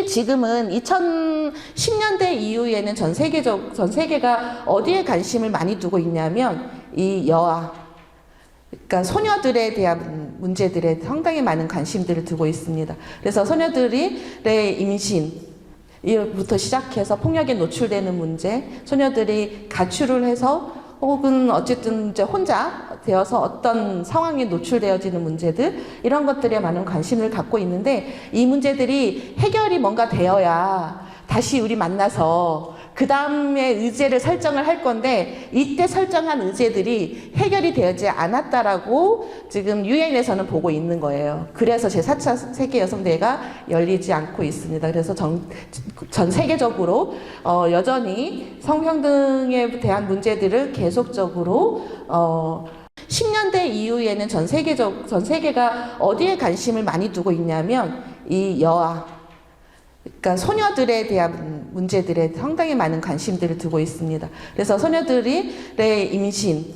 지금은 2010년대 이후에는 전 세계가 어디에 관심을 많이 두고 있냐면 이 여아, 그러니까 소녀들에 대한 문제들에 상당히 많은 관심들을 두고 있습니다. 그래서 소녀들의 임신 부터 시작해서 폭력에 노출되는 문제, 소녀들이 가출을 해서 혹은 어쨌든 이제 혼자 되어서 어떤 상황에 노출되어지는 문제들, 이런 것들에 많은 관심을 갖고 있는데, 이 문제들이 해결이 뭔가 되어야 다시 우리 만나서 그 다음에 의제를 설정을 할 건데, 이때 설정한 의제들이 해결이 되지 않았다라고 지금 유엔에서는 보고 있는 거예요. 그래서 제4차 세계여성대회가 열리지 않고 있습니다. 그래서 전 세계적으로 여전히 성평등에 대한 문제들을 계속적으로 10년대 이후에는 전 세계가 어디에 관심을 많이 두고 있냐면 이 여아, 그러니까 소녀들에 대한 문제들에 상당히 많은 관심들을 두고 있습니다. 그래서 소녀들의 임신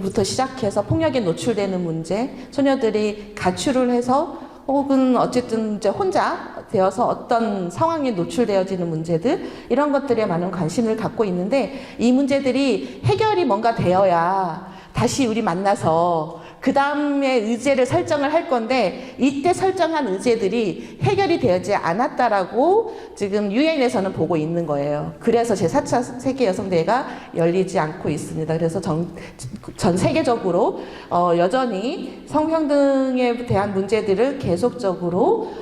부터 시작해서 폭력에 노출되는 문제, 소녀들이 가출을 해서 혹은 어쨌든 이제 혼자 되어서 어떤 상황에 노출되어지는 문제들, 이런 것들에 많은 관심을 갖고 있는데, 이 문제들이 해결이 뭔가 되어야 다시 우리 만나서 그 다음에 의제를 설정을 할 건데, 이때 설정한 의제들이 해결이 되지 않았다라고 지금 유엔에서는 보고 있는 거예요. 그래서 제4차 세계여성대회가 열리지 않고 있습니다. 그래서 전 세계적으로 여전히 성평등에 대한 문제들을 계속적으로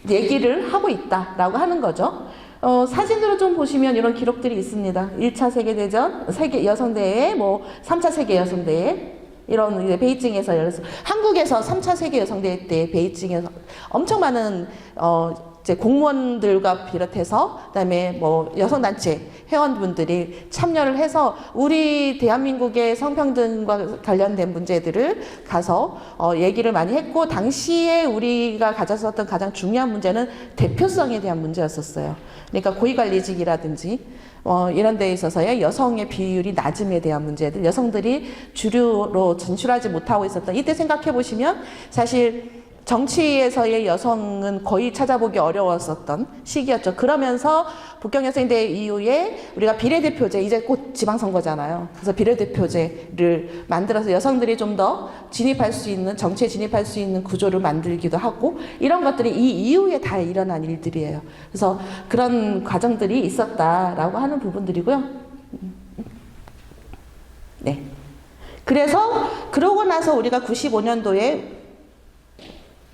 얘기를 하고 있다라고 하는 거죠. 사진으로 좀 보시면 이런 기록들이 있습니다. 1차 세계대전, 세계여성대회, 3차 세계여성대회, 이런 이제 베이징에서 열려서, 한국에서 3차 세계여성대회 때 베이징에서 엄청 많은 이제 공무원들과 비롯해서, 그다음에 여성단체 회원분들이 참여를 해서 우리 대한민국의 성평등과 관련된 문제들을 가서 얘기를 많이 했고, 당시에 우리가 가졌었던 가장 중요한 문제는 대표성에 대한 문제였었어요. 그러니까 고위관리직이라든지 이런 데 있어서의 여성의 비율이 낮음에 대한 문제들, 여성들이 주류로 진출하지 못하고 있었던, 이때 생각해 보시면 사실 정치에서의 여성은 거의 찾아보기 어려웠었던 시기였죠. 그러면서 북경여성대회 이후에 우리가 비례대표제, 이제 곧 지방선거잖아요. 그래서 비례대표제를 만들어서 여성들이 좀 더 진입할 수 있는, 정치에 진입할 수 있는 구조를 만들기도 하고, 이런 것들이 이 이후에 다 일어난 일들이에요. 그래서 그런 과정들이 있었다라고 하는 부분들이고요. 네. 그래서 그러고 나서 우리가 95년도에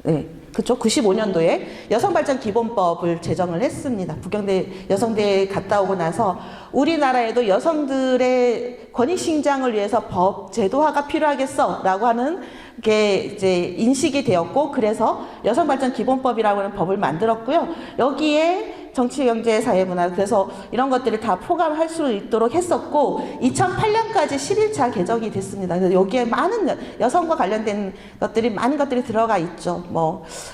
네, 그쵸. 95년도에 여성발전기본법을 제정을 했습니다. 여성대회 갔다 오고 나서 우리나라에도 여성들의 권익신장을 위해서 법 제도화가 필요하겠어 라고 하는 게 이제 인식이 되었고, 그래서 여성발전기본법이라고 하는 법을 만들었고요. 여기에 정치, 경제, 사회, 문화, 그래서 이런 것들을 다 포괄할 수 있도록 했었고, 2008년까지 11차 개정이 됐습니다. 그래서 여기에 많은 여성과 관련된 것들이, 많은 것들이 들어가 있죠.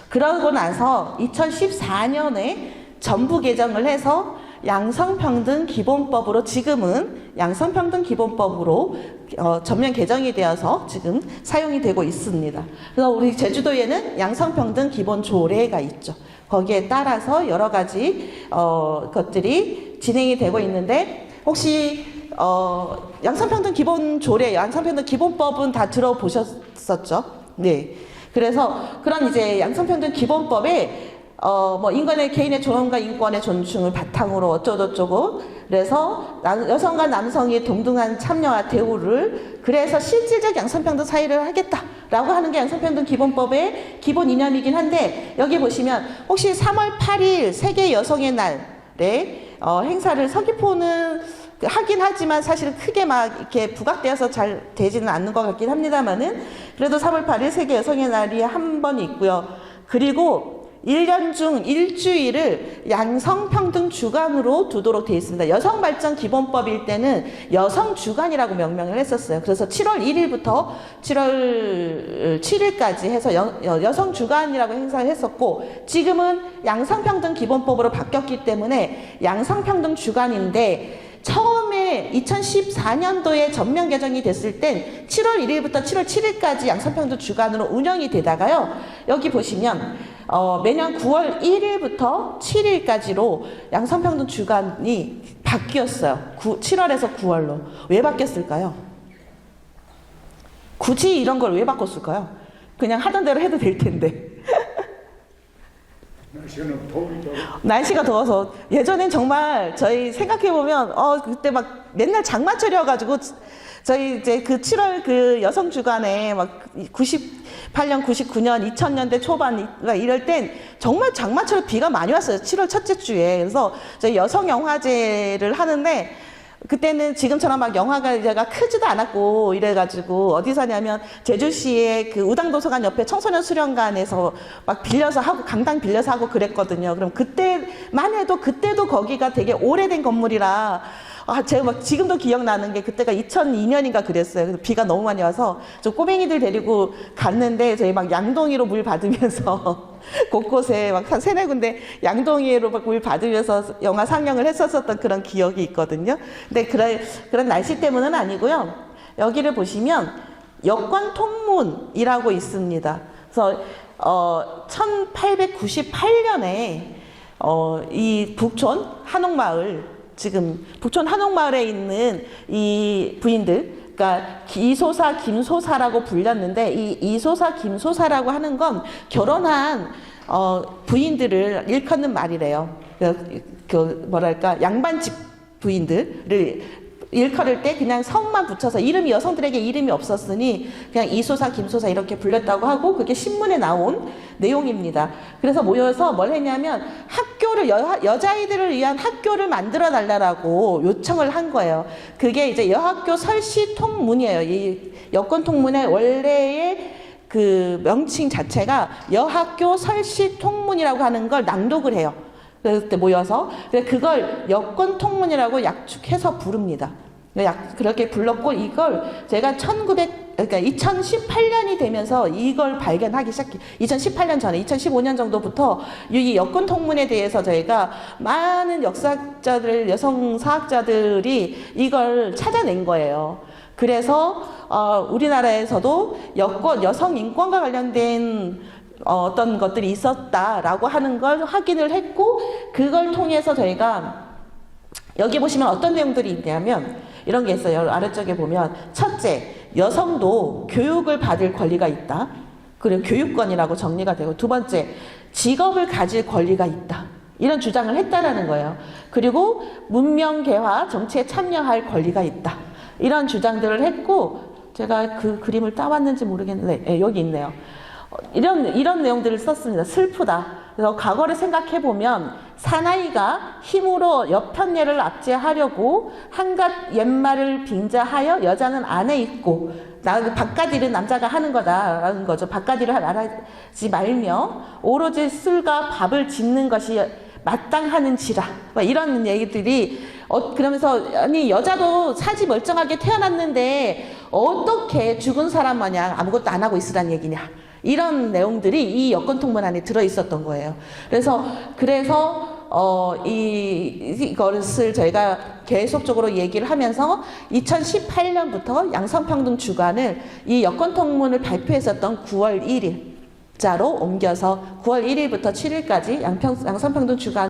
그러고 나서 2014년에 전부 개정을 해서 양성평등기본법으로, 지금은 양성평등기본법으로 전면 개정이 되어서 지금 사용이 되고 있습니다. 그래서 우리 제주도에는 양성평등기본조례가 있죠. 거기에 따라서 여러 가지 것들이 진행이 되고 있는데, 혹시 양성평등기본조례, 양성평등기본법은 다 들어보셨었죠? 네. 그래서 그런 이제 양성평등기본법에 인간의 개인의 존엄과 인권의 존중을 바탕으로 어쩌고저쩌고, 그래서 여성과 남성이 동등한 참여와 대우를, 그래서 실질적 양성평등 사회를 하겠다라고 하는 게 양성평등기본법의 기본 이념이긴 한데, 여기 보시면 혹시 3월 8일 세계 여성의 날에 행사를 서귀포는 하긴 하지만 사실 크게 막 이렇게 부각되어서 잘 되지는 않는 것 같긴 합니다만은, 그래도 3월 8일 세계 여성의 날이 한 번 있고요. 그리고 1년 중 일주일을 양성평등 주간으로 두도록 되어 있습니다. 여성발전기본법일 때는 여성주간이라고 명명을 했었어요. 그래서 7월 1일부터 7월 7일까지 해서 여성주간이라고 행사를 했었고, 지금은 양성평등기본법으로 바뀌었기 때문에 양성평등 주간인데, 처음에 이번에 2014년도에 전면 개정이 됐을 땐 7월 1일부터 7월 7일까지 양산평등 주간으로 운영이 되다가요. 여기 보시면 매년 9월 1일부터 7일까지로 양산평등 주간이 바뀌었어요. 7월에서 9월로. 왜 바뀌었을까요? 굳이 이런 걸 왜 바꿨을까요? 그냥 하던 대로 해도 될 텐데. 날씨가 더워서. 예전엔 정말 저희 생각해보면 그때 막 맨날 장마철이어가지고 저희 이제 그 7월 그 여성 주간에 막 98년, 99년, 2000년대 초반 이럴 땐 정말 장마철에 비가 많이 왔어요. 7월 첫째 주에. 그래서 저희 여성 영화제를 하는데 그때는 지금처럼 막 영화가 크지도 않았고 이래가지고 어디서 하냐면 제주시의 그 우당도서관 옆에 청소년 수련관에서 막 빌려서 하고 강당 빌려서 하고 그랬거든요. 그럼 그때만 해도 그때도 거기가 되게 오래된 건물이라 제가 막 지금도 기억나는 게 그때가 2002년인가 그랬어요. 그래서 비가 너무 많이 와서 저 꼬맹이들 데리고 갔는데 저희 막 양동이로 물 받으면서 곳곳에 막 한 세네 군데 양동이로 막 물 받으면서 영화 상영을 했었던 그런 기억이 있거든요. 근데 그런 날씨 때문은 아니고요. 여기를 보시면 여권 통문이라고 있습니다. 그래서 1898년에 이 북촌 한옥마을 지금 북촌 한옥마을에 있는 이 부인들, 그러니까 이소사, 김소사라고 불렸는데 이 이소사, 김소사라고 하는 건 결혼한 부인들을 일컫는 말이래요. 그 뭐랄까 양반집 부인들을 일컬을 때 그냥 성만 붙여서 이름이 여성들에게 이름이 없었으니 그냥 이소사, 김소사 이렇게 불렸다고 하고 그게 신문에 나온 내용입니다. 그래서 모여서 뭘 했냐면 학교를 여자아이들을 위한 학교를 만들어 달라고 요청을 한 거예요. 그게 이제 여학교 설시 통문이에요. 이 여권 통문의 원래의 그 명칭 자체가 여학교 설시 통문이라고 하는 걸 낭독을 해요. 그때 모여서 그걸 여권 통문이라고 약축해서 부릅니다. 그렇게 불렀고 이걸 제가 2018년이 되면서 이걸 발견하기 시작해. 2018년 전에 2015년 정도부터 이 여권 통문에 대해서 저희가 많은 역사학자들, 여성 사학자들이 이걸 찾아낸 거예요. 그래서 우리나라에서도 여성 인권과 관련된 어떤 것들이 있었다라고 하는 걸 확인을 했고 그걸 통해서 저희가 여기 보시면 어떤 내용들이 있냐면 이런 게 있어요. 아래쪽에 보면 첫째, 여성도 교육을 받을 권리가 있다. 그리고 교육권이라고 정리가 되고 두 번째, 직업을 가질 권리가 있다. 이런 주장을 했다라는 거예요. 그리고 문명 개화 정치에 참여할 권리가 있다. 이런 주장들을 했고 제가 그 그림을 따왔는지 모르겠는데 네, 여기 있네요. 이런 내용들을 썼습니다. 슬프다. 그래서 과거를 생각해 보면 사나이가 힘으로 여편네를 압제하려고 한갓 옛말을 빙자하여 여자는 안에 있고 바깥일은 남자가 하는 거다라는 거죠. 바깥일을 하지 말며 오로지 술과 밥을 짓는 것이 마땅하는지라 이런 얘기들이 그러면서 아니 여자도 사지 멀쩡하게 태어났는데 어떻게 죽은 사람 마냥 아무것도 안 하고 있으란 얘기냐 이런 내용들이 이 여권 통문 안에 들어 있었던 거예요. 그래서 이것을 저희가 계속적으로 얘기를 하면서 2018년부터 양성평등 주간을 이 여권 통문을 발표했었던 9월 1일 자로 옮겨서 9월 1일부터 7일까지 양성평등 주간